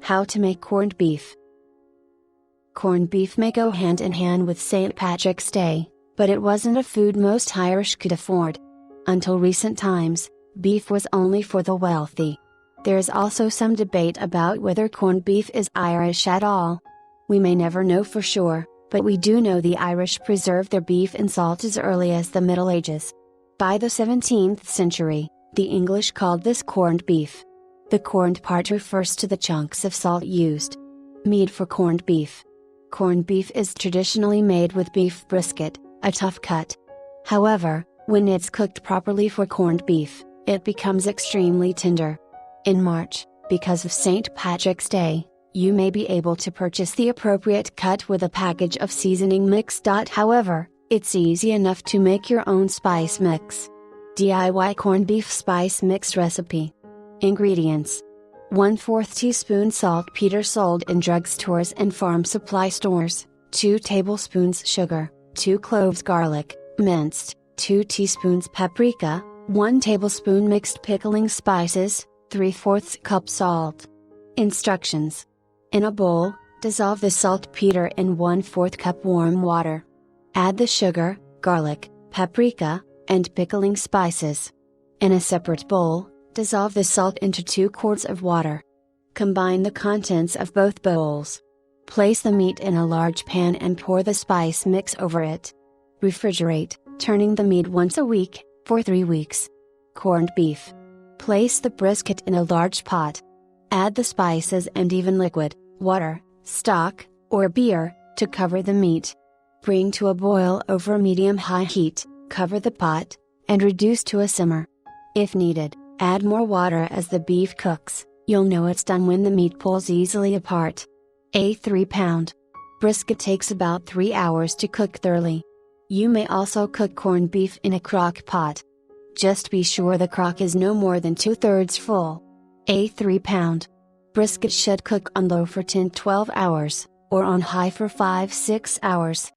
How to make corned beef. Corned beef may go hand in hand with St. Patrick's Day, but it wasn't a food most Irish could afford. Until recent times, beef was only for the wealthy. There is also some debate about whether corned beef is Irish at all. We may never know for sure, but we do know the Irish preserved their beef in salt as early as the Middle Ages. By the 17th century, the English called this corned beef. The corned part refers to the chunks of salt used. Meat for corned beef. Corned beef is traditionally made with beef brisket, a tough cut. However, when it's cooked properly for corned beef, it becomes extremely tender. In March, because of St. Patrick's Day, you may be able to purchase the appropriate cut with a package of seasoning mix. However, it's easy enough to make your own spice mix. DIY corned beef spice mix recipe. Ingredients: 1/4 teaspoon saltpeter sold in drugstores and farm supply stores, 2 tablespoons sugar, 2 cloves garlic, minced, 2 teaspoons paprika, 1 tablespoon mixed pickling spices, 3/4 cup salt. Instructions: in a bowl, dissolve the saltpeter in 1/4 cup warm water. Add the sugar, garlic, paprika, and pickling spices. In a separate bowl, dissolve the salt into 2 quarts of water. Combine the contents of both bowls. Place the meat in a large pan and pour the spice mix over it. Refrigerate, turning the meat once a week, for 3 weeks. Corned beef. Place the brisket in a large pot. Add the spices and even liquid, water, stock, or beer, to cover the meat. Bring to a boil over medium-high heat, cover the pot, and reduce to a simmer. If needed, add more water as the beef cooks. You'll know it's done when the meat pulls easily apart. A 3-pound brisket takes about 3 hours to cook thoroughly. You may also cook corned beef in a crock pot. Just be sure the crock is no more than 2/3 full. A 3-pound brisket should cook on low for 10-12 hours, or on high for 5-6 hours.